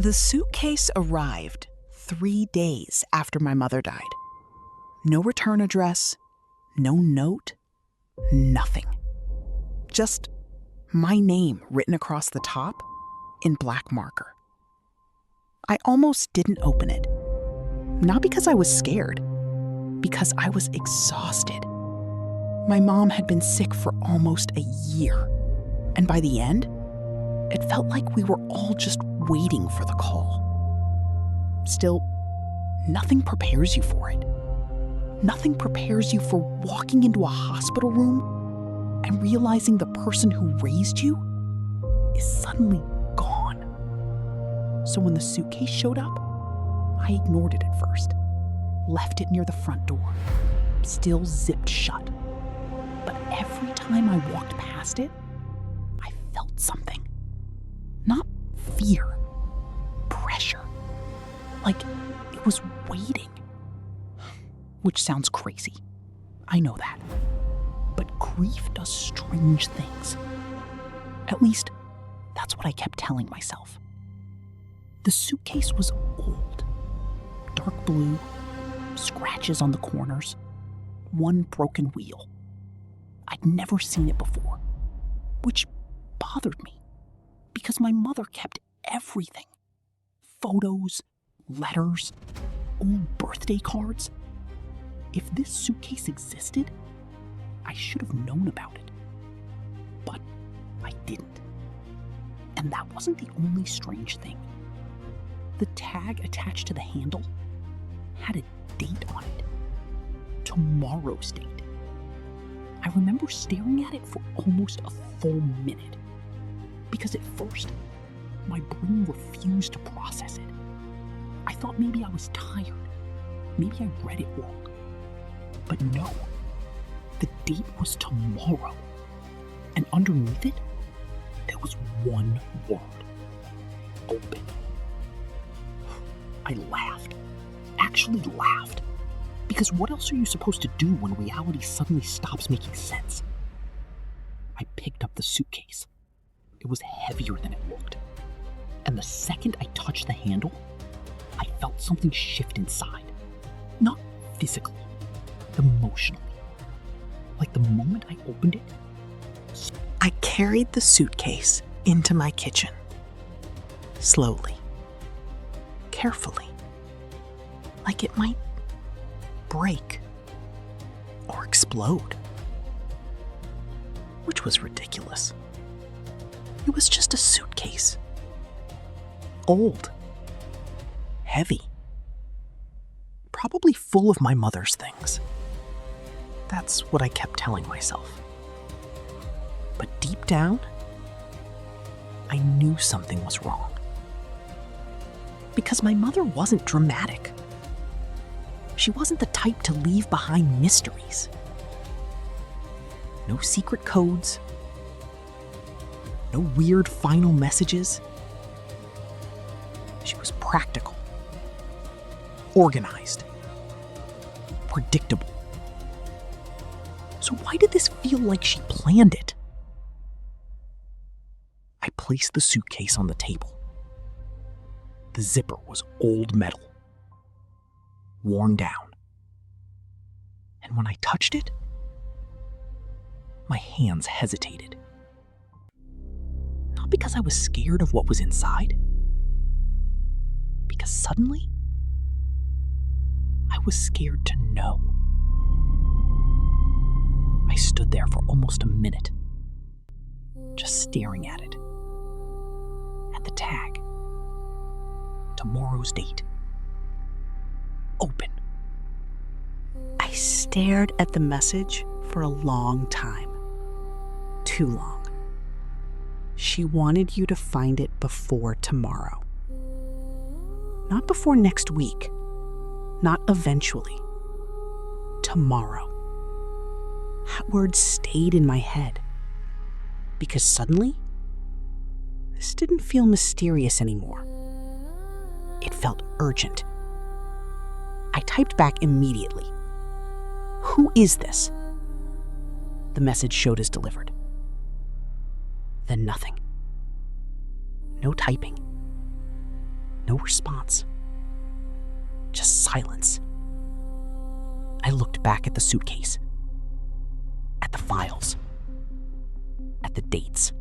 The suitcase arrived 3 days after my mother died. No return address, no note, nothing. Just my name written across the top in black marker. I almost didn't open it. Not because I was scared, because I was exhausted. My mom had been sick for almost a year, and by the end, it felt like we were all just waiting for the call. Still, nothing prepares you for it. Nothing prepares you for walking into a hospital room and realizing the person who raised you is suddenly gone. So when the suitcase showed up, I ignored it at first, left it near the front door, still zipped shut. But every time I walked past it, I felt something. Not fear, pressure. Like it was waiting. Which sounds crazy. I know that. But grief does strange things. At least, that's what I kept telling myself. The suitcase was old. Dark blue, scratches on the corners, one broken wheel. I'd never seen it before, which bothered me because my mother kept everything. Photos, letters, old birthday cards. If this suitcase existed, I should have known about it. But I didn't. And that wasn't the only strange thing. The tag attached to the handle had a date on it. Tomorrow's date. I remember staring at it for almost a full minute. Because at first, my brain refused to process it. I thought maybe I was tired. Maybe I read it wrong. But no, the date was tomorrow. And underneath it, there was one word. Open. I laughed. Actually laughed. Because what else are you supposed to do when reality suddenly stops making sense? I picked up the suitcase. It was heavier than it looked. And the second I touched the handle, I felt something shift inside. Not physically, emotionally. Like the moment I opened it, I carried the suitcase into my kitchen. Slowly. Carefully. Like it might break or explode. Which was ridiculous. It was just a suitcase. Old. Heavy. Probably full of my mother's things. That's what I kept telling myself. But deep down, I knew something was wrong. Because my mother wasn't dramatic. She wasn't the type to leave behind mysteries. No secret codes. No weird final messages. She was practical. Organized. Predictable. So why did this feel like she planned it? I placed the suitcase on the table. The zipper was old metal. Worn down. And when I touched it, my hands hesitated. Not because I was scared of what was inside, because suddenly, I was scared to know. I stood there for almost a minute, just staring at it. At the tag. Tomorrow's date. Open. I stared at the message for a long time. Too long. She wanted you to find it before tomorrow. Not before next week. Not eventually. Tomorrow. That word stayed in my head. Because suddenly, this didn't feel mysterious anymore. It felt urgent. I typed back immediately. Who is this? The message showed as delivered. Then nothing. No typing. No response. Just silence. I looked back at the suitcase, at the files, at the dates,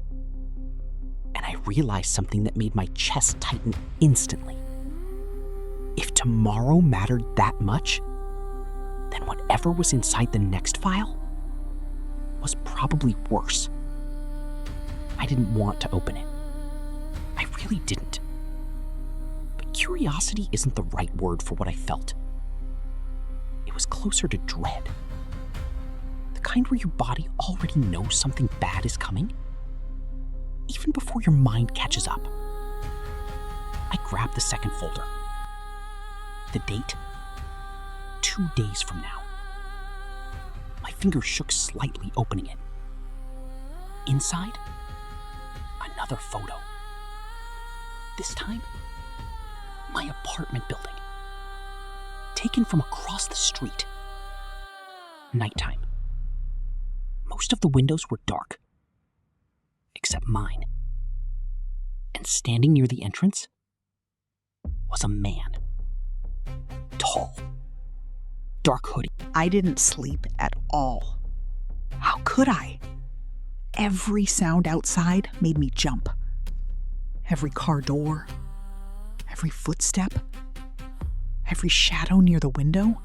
and I realized something that made my chest tighten instantly. If tomorrow mattered that much, then whatever was inside the next file was probably worse. I didn't want to open it. I really didn't. But curiosity isn't the right word for what I felt. It was closer to dread. The kind where your body already knows something bad is coming, even before your mind catches up. I grabbed the second folder. The date, 2 days from now. My fingers shook slightly opening it. Inside, another photo. This time, my apartment building. Taken from across the street. Nighttime. Most of the windows were dark, except mine. And standing near the entrance was a man. Tall. Dark hoodie. I didn't sleep at all. How could I? Every sound outside made me jump. Every car door, every footstep, every shadow near the window.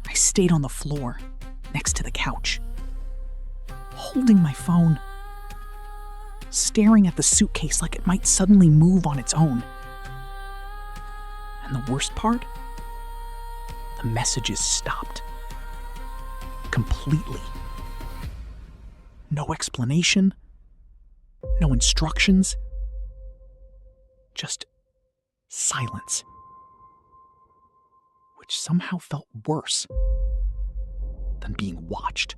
I stayed on the floor, next to the couch, holding my phone, staring at the suitcase like it might suddenly move on its own. And the worst part? The messages stopped. Completely. No explanation. No instructions. Just silence. Which somehow felt worse than being watched.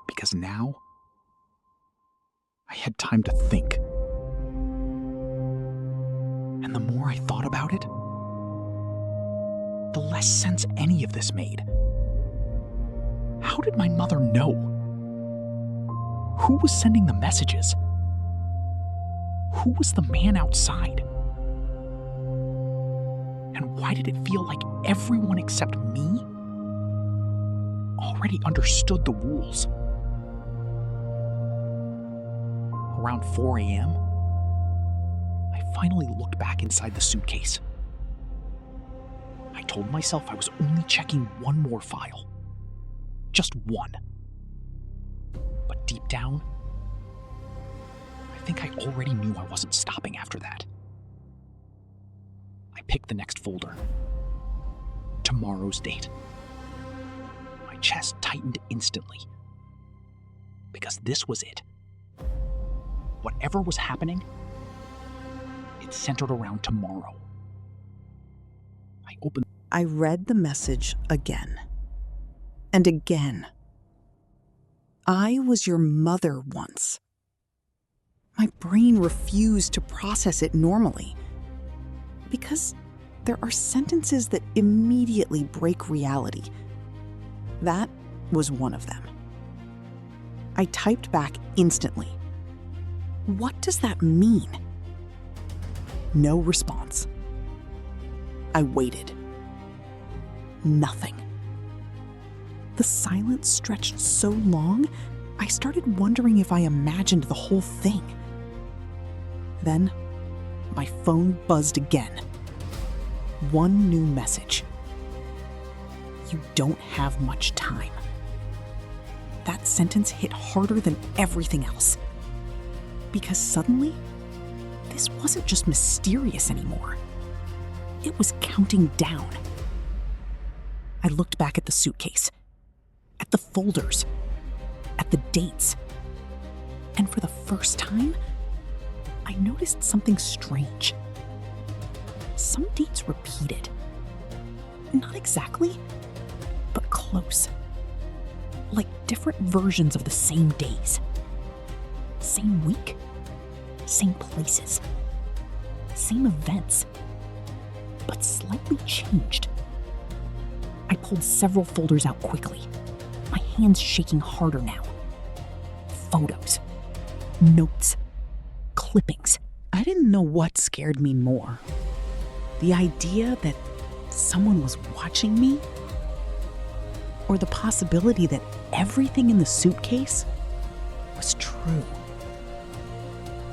Because now, I had time to think. And the more I thought about it, the less sense any of this made. How did my mother know? Who was sending the messages? Who was the man outside? And why did it feel like everyone except me already understood the rules? Around 4 a.m., I finally looked back inside the suitcase. I told myself I was only checking one more file. Just one. But deep down, I think I already knew I wasn't stopping after that. I picked the next folder. Tomorrow's date. My chest tightened instantly. Because this was it. Whatever was happening, it centered around tomorrow. I read the message again. And again. I was your mother once. My brain refused to process it normally. Because there are sentences that immediately break reality. That was one of them. I typed back instantly. What does that mean? No response. I waited. Nothing. The silence stretched so long, I started wondering if I imagined the whole thing. Then, my phone buzzed again. One new message. You don't have much time. That sentence hit harder than everything else. Because suddenly, this wasn't just mysterious anymore. It was counting down. I looked back at the suitcase, at the folders, at the dates. And for the first time, I noticed something strange. Some dates repeated. Not exactly, but close. Like different versions of the same days. Same week, same places, same events, but slightly changed. I pulled several folders out quickly, my hands shaking harder now. Photos, notes, clippings. I I didn't know what scared me more. The idea that someone was watching me, or the possibility that everything in the suitcase was true.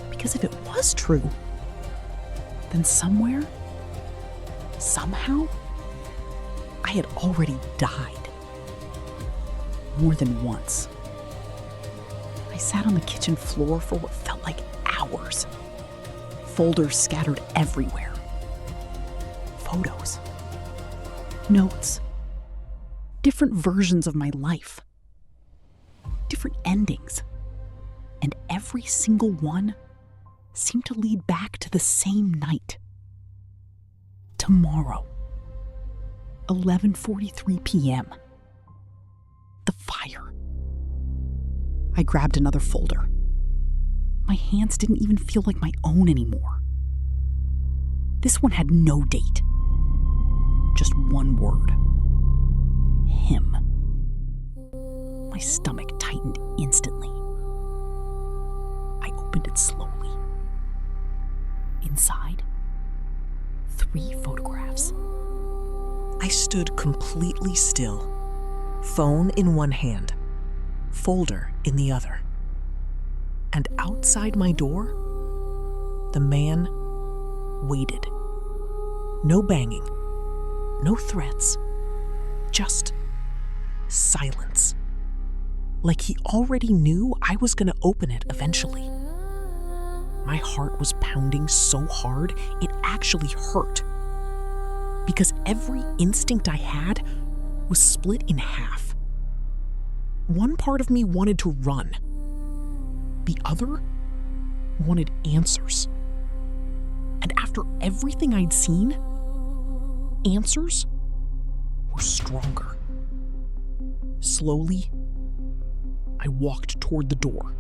Because if it was true, then somewhere, somehow, I had already died. More than once. I sat on the kitchen floor for what felt like hours. Folders scattered everywhere. Photos. Notes. Different versions of my life. Different endings. And every single one seemed to lead back to the same night. Tomorrow. 11:43 p.m. The fire. I grabbed another folder. My hands didn't even feel like my own anymore. This one had no date. Just one word. Him. My stomach tightened instantly. I opened it slowly. Inside, 3 photographs. I stood completely still, phone in one hand, folder in the other. And outside my door, the man waited. No banging, no threats, just silence. Like he already knew I was going to open it eventually. My heart was pounding so hard it actually hurt. Because every instinct I had was split in half. One part of me wanted to run. The other wanted answers. And after everything I'd seen, answers were stronger. Slowly, I walked toward the door.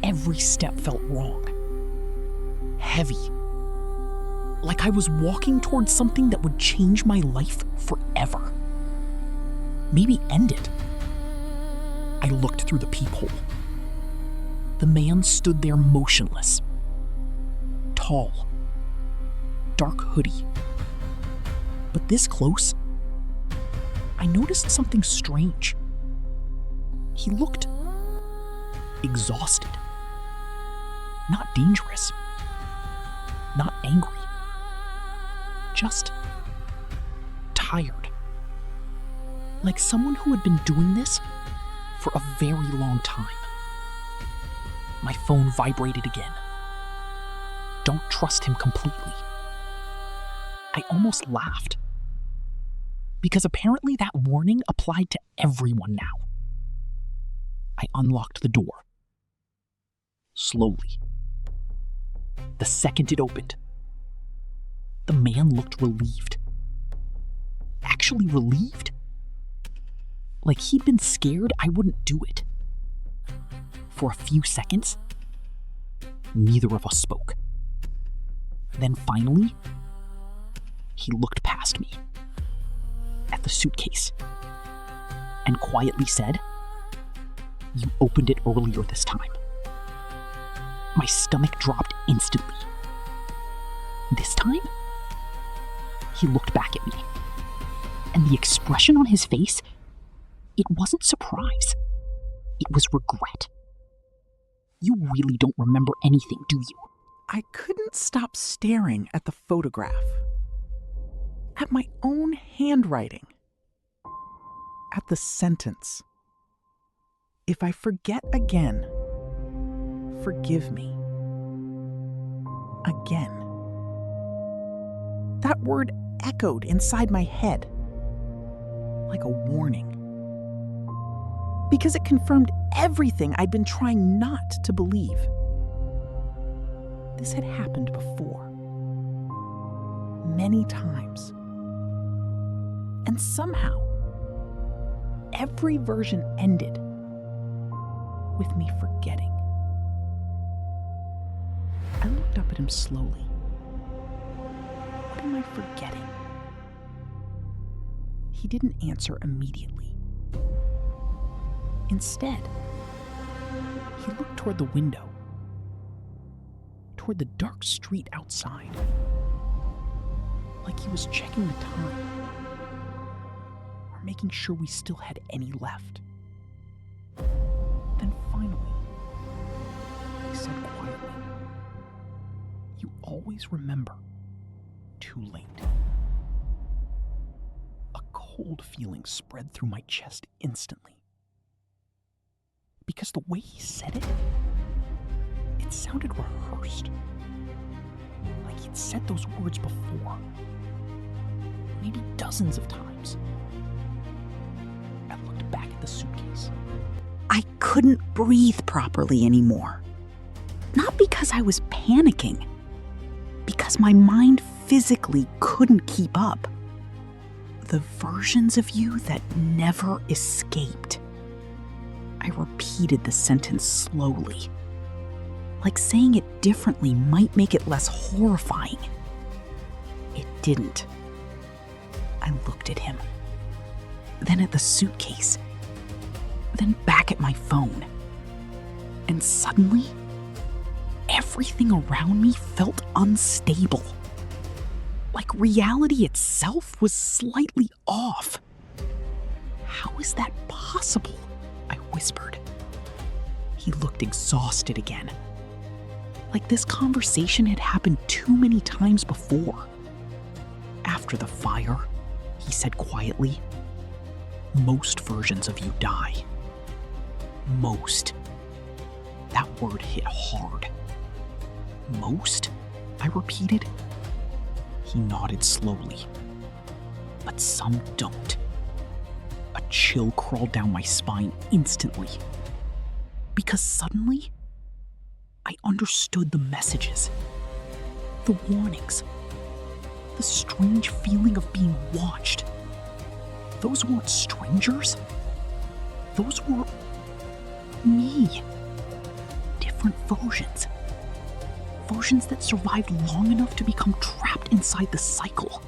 Every step felt wrong. Heavy. Like I was walking towards something that would change my life forever. Maybe end it. I looked through the peephole. The man stood there motionless. Tall. Dark hoodie. But this close, I noticed something strange. He looked exhausted. Not dangerous. Not angry. Just tired. Like someone who had been doing this for a very long time. My phone vibrated again. Don't trust him completely. I almost laughed. Because apparently that warning applied to everyone now. I unlocked the door. Slowly. The second it opened, the man looked relieved. Actually relieved? Like he'd been scared I wouldn't do it. For a few seconds, neither of us spoke. Then finally, he looked past me, at the suitcase, and quietly said, "You opened it earlier this time." My stomach dropped instantly. This time, he looked back at me, and the expression on his face, it wasn't surprise. It was regret. You really don't remember anything, do you? I couldn't stop staring at the photograph. At my own handwriting. At the sentence. If I forget again, forgive me. Again. That word echoed inside my head like a warning. Because it confirmed everything I'd been trying not to believe. This had happened before. Many times. And somehow, every version ended with me forgetting. I looked up at him slowly. What am I forgetting? He didn't answer immediately. Instead, he looked toward the window. toward the dark street outside, like he was checking the time or making sure we still had any left. Then finally, he said quietly, "You always remember too late." A cold feeling spread through my chest instantly. Because the way he said it, it sounded rehearsed. Like he'd said those words before. Maybe dozens of times. I looked back at the suitcase. I couldn't breathe properly anymore. Not because I was panicking, because my mind physically couldn't keep up. The versions of you that never escaped. I repeated the sentence slowly, like saying it differently might make it less horrifying. It didn't. I looked at him, then at the suitcase, then back at my phone. And suddenly, everything around me felt unstable. Like reality itself was slightly off. How is that possible? I whispered. He looked exhausted again. Like this conversation had happened too many times before. After the fire, he said quietly, "Most versions of you die." Most. That word hit hard. Most? I repeated. He nodded slowly. But some don't. A chill crawled down my spine instantly. Because suddenly, I understood the messages, the warnings, the strange feeling of being watched. Those weren't strangers. Those were me. Different versions. Versions that survived long enough to become trapped inside the cycle.